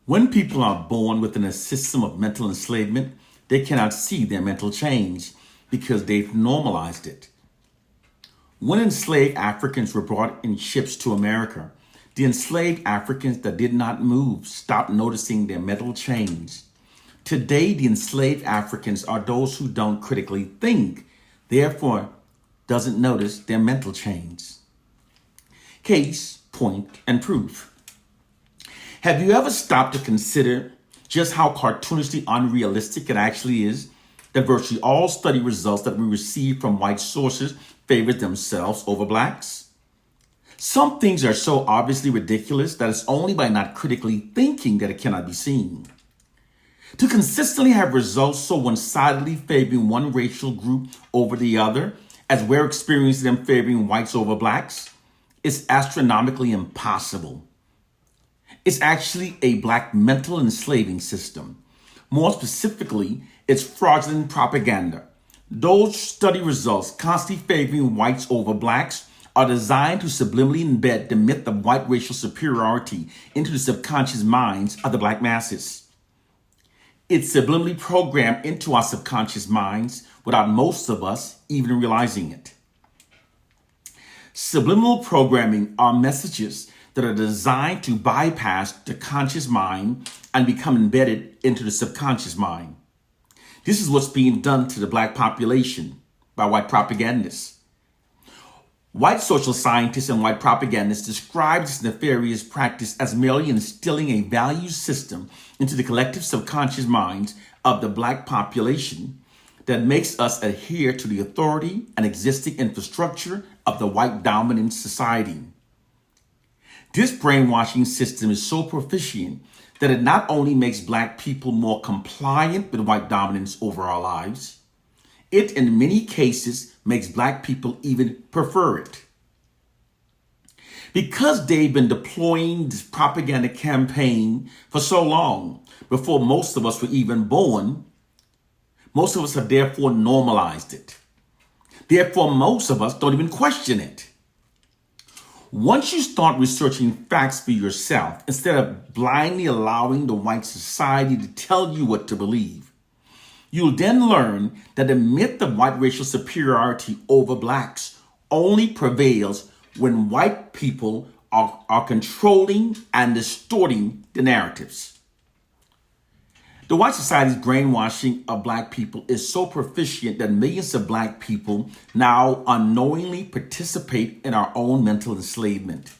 When people are born within a system of mental enslavement, they cannot see their mental change because they've normalized it. When enslaved Africans were brought in ships to America, the enslaved Africans that did not move stopped noticing their mental change. Today, the enslaved Africans are those who don't critically think, therefore doesn't notice their mental change. Case, point, and proof. Have you ever stopped to consider just how cartoonishly unrealistic it actually is that virtually all study results that we receive from white sources favor themselves over blacks? Some things are so obviously ridiculous that it's only by not critically thinking that it cannot be seen. To consistently have results so one-sidedly favoring one racial group over the other, as we're experiencing them favoring whites over blacks, is astronomically impossible. It's actually a black mental enslaving system. More specifically, it's fraudulent propaganda. Those study results constantly favoring whites over blacks are designed to subliminally embed the myth of white racial superiority into the subconscious minds of the black masses. It's subliminally programmed into our subconscious minds without most of us even realizing it. Subliminal programming are messages that are designed to bypass the conscious mind and become embedded into the subconscious mind. This is what's being done to the black population by white propagandists. White social scientists and white propagandists describe this nefarious practice as merely instilling a value system into the collective subconscious minds of the black population that makes us adhere to the authority and existing infrastructure of the white dominant society. This brainwashing system is so proficient that it not only makes black people more compliant with white dominance over our lives, it in many cases makes black people even prefer it. Because they've been deploying this propaganda campaign for so long, before most of us were even born, most of us have therefore normalized it. Therefore, most of us don't even question it. Once you start researching facts for yourself, instead of blindly allowing the white society to tell you what to believe, you'll then learn that the myth of white racial superiority over blacks only prevails when white people are controlling and distorting the narratives. The white society's brainwashing of black people is so proficient that millions of black people now unknowingly participate in our own mental enslavement.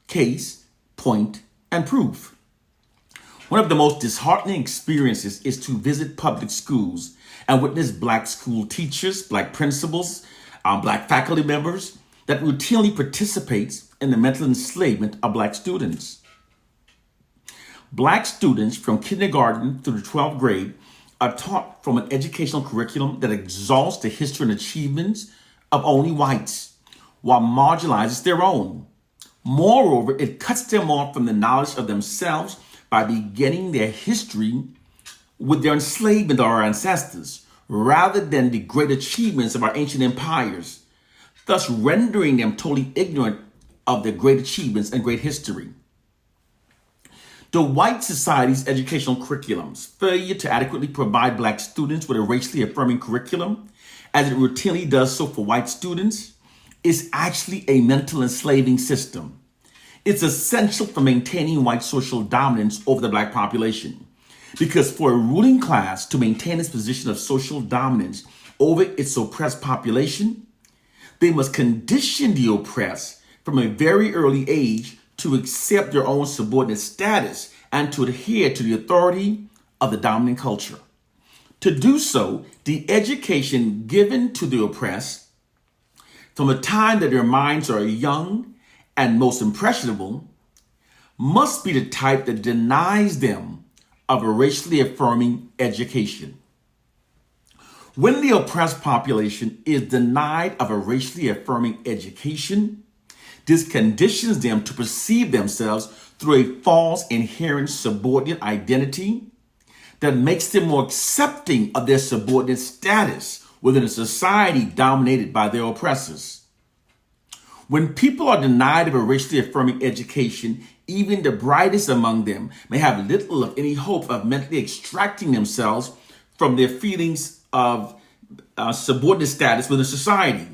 Case, point, and proof. One of the most disheartening experiences is to visit public schools and witness black school teachers, black principals, black faculty members that routinely participates in the mental enslavement of black students. Black students from kindergarten through the 12th grade are taught from an educational curriculum that exalts the history and achievements of only whites, while marginalizes their own. Moreover, it cuts them off from the knowledge of themselves by beginning their history with their enslavement of our ancestors, rather than the great achievements of our ancient empires, thus rendering them totally ignorant of their great achievements and great history. The white society's educational curriculum's failure to adequately provide black students with a racially affirming curriculum, as it routinely does so for white students, is actually a mental enslaving system. It's essential for maintaining white social dominance over the black population, because for a ruling class to maintain its position of social dominance over its oppressed population, they must condition the oppressed from a very early age to accept their own subordinate status and to adhere to the authority of the dominant culture. To do so, the education given to the oppressed from the time that their minds are young and most impressionable must be the type that denies them of a racially affirming education. When the oppressed population is denied of a racially affirming education, this conditions them to perceive themselves through a false inherent subordinate identity that makes them more accepting of their subordinate status within a society dominated by their oppressors. When people are denied of a racially affirming education, even the brightest among them may have little of any hope of mentally extracting themselves from their feelings of subordinate status within society.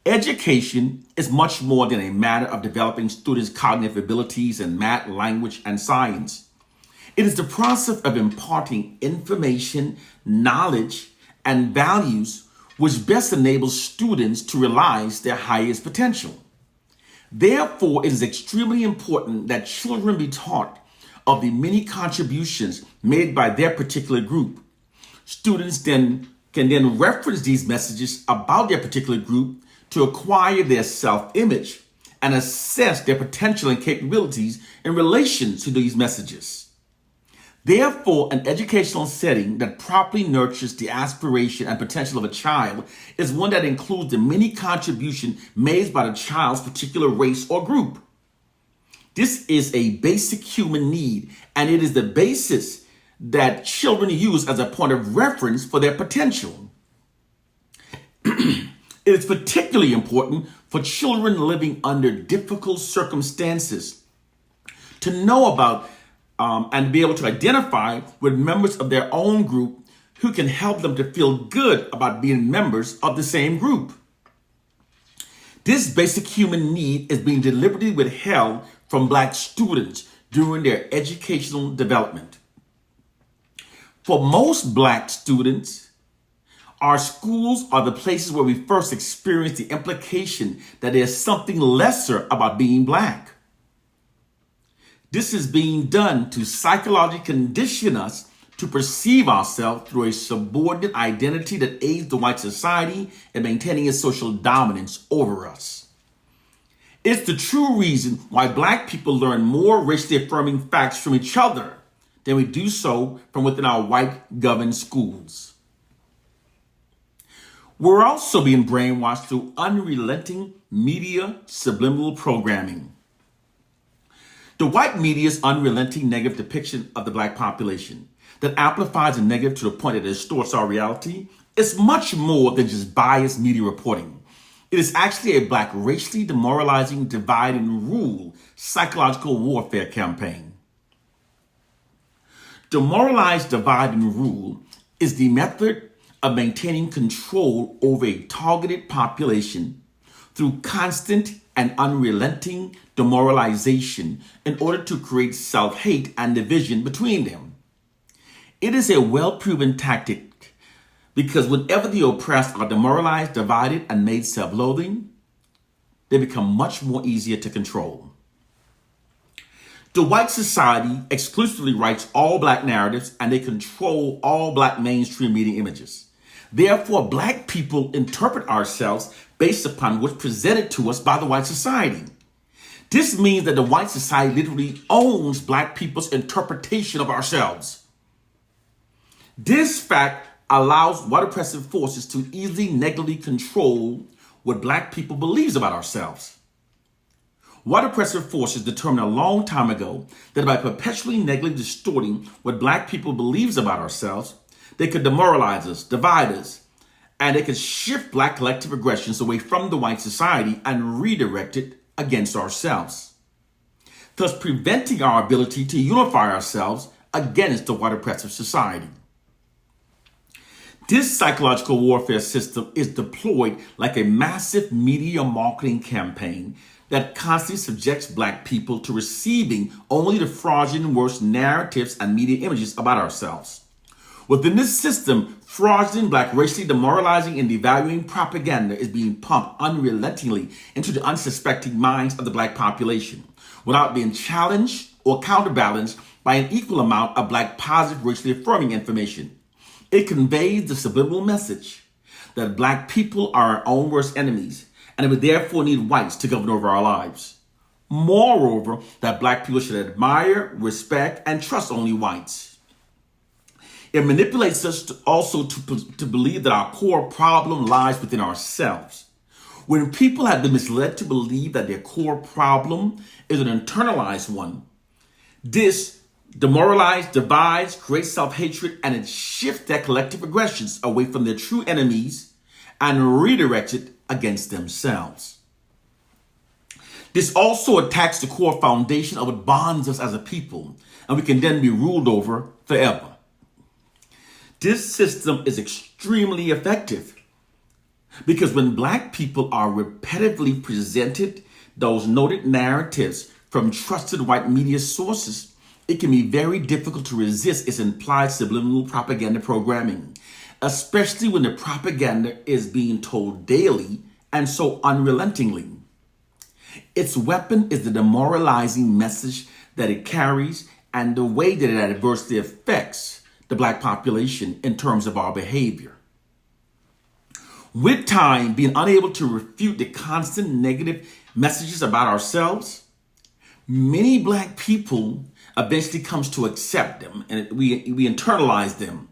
Education is much more than a matter of developing students' cognitive abilities in math, language, and science. It is the process of imparting information, knowledge, and values which best enables students to realize their highest potential. Therefore, it is extremely important that children be taught of the many contributions made by their particular group. Students can then reference these messages about their particular group to acquire their self-image and assess their potential and capabilities in relation to these messages. Therefore, an educational setting that properly nurtures the aspiration and potential of a child is one that includes the many contributions made by the child's particular race or group. This is a basic human need, and it is the basis that children use as a point of reference for their potential. It is particularly important for children living under difficult circumstances to know about and be able to identify with members of their own group who can help them to feel good about being members of the same group. This basic human need is being deliberately withheld from Black students during their educational development. For most Black students, our schools are the places where we first experience the implication that there's something lesser about being Black. This is being done to psychologically condition us to perceive ourselves through a subordinate identity that aids the white society in maintaining its social dominance over us. It's the true reason why Black people learn more racially affirming facts from each other than we do so from within our white governed schools. We're also being brainwashed through unrelenting media subliminal programming. The white media's unrelenting negative depiction of the Black population that amplifies the negative to the point that it distorts our reality is much more than just biased media reporting. It is actually a Black racially demoralizing divide and rule psychological warfare campaign. Demoralized divide and rule is the method of maintaining control over a targeted population through constant and unrelenting demoralization in order to create self-hate and division between them. It is a well-proven tactic because whenever the oppressed are demoralized, divided, and made self-loathing, they become much more easier to control. The white society exclusively writes all Black narratives and they control all Black mainstream media images. Therefore, Black people interpret ourselves based upon what's presented to us by the white society. This means that the white society literally owns Black people's interpretation of ourselves. This fact allows white oppressive forces to easily negatively control what Black people believes about ourselves. White oppressive forces determined a long time ago that by perpetually negatively distorting what Black people believes about ourselves, they could demoralize us, divide us, and they could shift Black collective aggressions away from the white society and redirect it against ourselves, thus preventing our ability to unify ourselves against the white oppressive society. This psychological warfare system is deployed like a massive media marketing campaign that constantly subjects Black people to receiving only the fraudulent worst narratives and media images about ourselves. Within this system, fraudulent, Black, racially demoralizing, and devaluing propaganda is being pumped unrelentingly into the unsuspecting minds of the Black population without being challenged or counterbalanced by an equal amount of Black positive, racially affirming information. It conveys the subliminal message that Black people are our own worst enemies and we therefore need whites to govern over our lives. Moreover, that Black people should admire, respect, and trust only whites. It manipulates us to believe that our core problem lies within ourselves. When people have been misled to believe that their core problem is an internalized one, this demoralizes, divides, creates self-hatred, and it shifts their collective aggressions away from their true enemies and redirects it against themselves. This also attacks the core foundation of what bonds us as a people, and we can then be ruled over forever. This system is extremely effective because when Black people are repetitively presented those noted narratives from trusted white media sources, it can be very difficult to resist its implied subliminal propaganda programming, especially when the propaganda is being told daily and so unrelentingly. Its weapon is the demoralizing message that it carries and the way that it adversely affects the Black population in terms of our behavior. With time, being unable to refute the constant negative messages about ourselves, many Black people eventually comes to accept them, and we internalize them.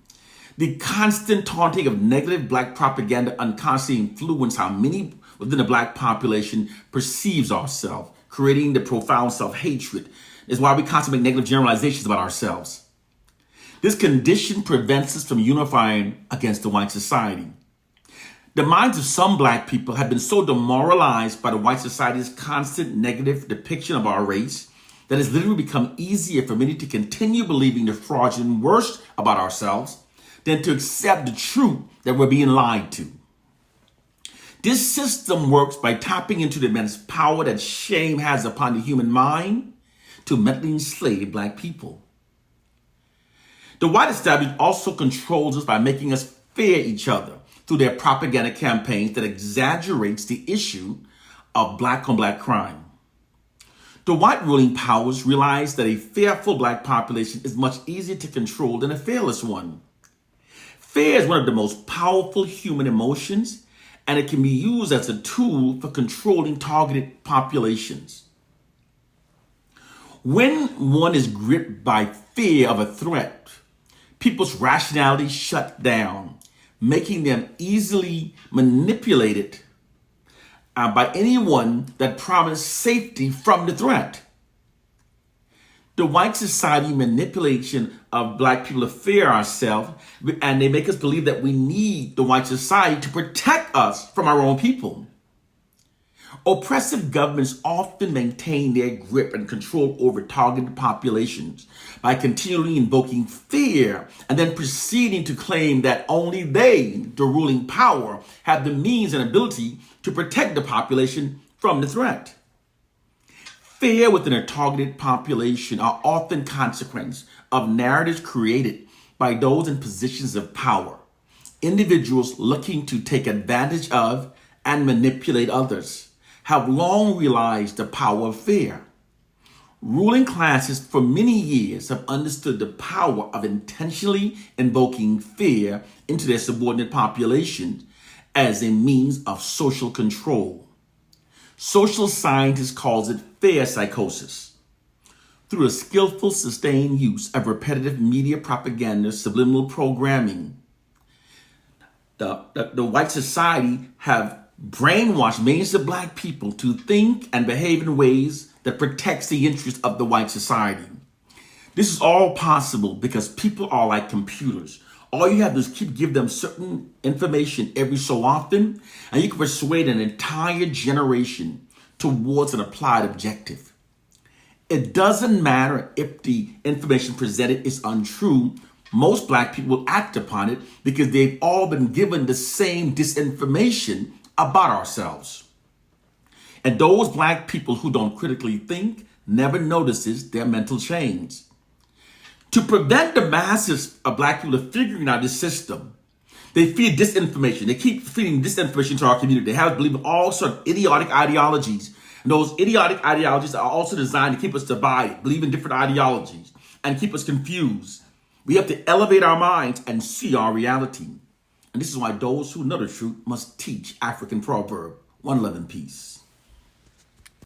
The constant taunting of negative Black propaganda unconsciously influence how many within the Black population perceives ourselves, creating the profound self-hatred. Is why we constantly make negative generalizations about ourselves. This condition prevents us from unifying against the white society. The minds of some Black people have been so demoralized by the white society's constant negative depiction of our race that it's literally become easier for many to continue believing the fraudulent worst about ourselves than to accept the truth that we're being lied to. This system works by tapping into the immense power that shame has upon the human mind to mentally enslave Black people. The white establishment also controls us by making us fear each other through their propaganda campaigns that exaggerates the issue of Black on Black crime. The white ruling powers realize that a fearful Black population is much easier to control than a fearless one. Fear is one of the most powerful human emotions, and it can be used as a tool for controlling targeted populations. When one is gripped by fear of a threat, people's rationality shut down, making them easily manipulated by anyone that promised safety from the threat. The white society manipulation of Black people to fear ourselves, and they make us believe that we need the white society to protect us from our own people. Oppressive governments often maintain their grip and control over targeted populations by continually invoking fear and then proceeding to claim that only they, the ruling power, have the means and ability to protect the population from the threat. Fear within a targeted population are often consequence of narratives created by those in positions of power, individuals looking to take advantage of and manipulate others have long realized the power of fear. Ruling classes for many years have understood the power of intentionally invoking fear into their subordinate populations as a means of social control. Social scientists calls it fear psychosis. Through a skillful, sustained use of repetitive media propaganda, subliminal programming, the white society have brainwashed millions of Black people to think and behave in ways that protects the interests of the white society. This is all possible because people are like computers. All you have to do is give them certain information every so often, and you can persuade an entire generation towards an applied objective. It doesn't matter if the information presented is untrue. Most Black people will act upon it because they've all been given the same disinformation about ourselves. And those Black people who don't critically think never notices their mental change. To prevent the masses of Black people from figuring out this system, they feed disinformation. They keep feeding disinformation to our community. They have us believe in all sorts of idiotic ideologies. And those idiotic ideologies are also designed to keep us divided, believe in different ideologies, and keep us confused. We have to elevate our minds and see our reality. And this is why those who know the truth must teach African proverb. One love and peace.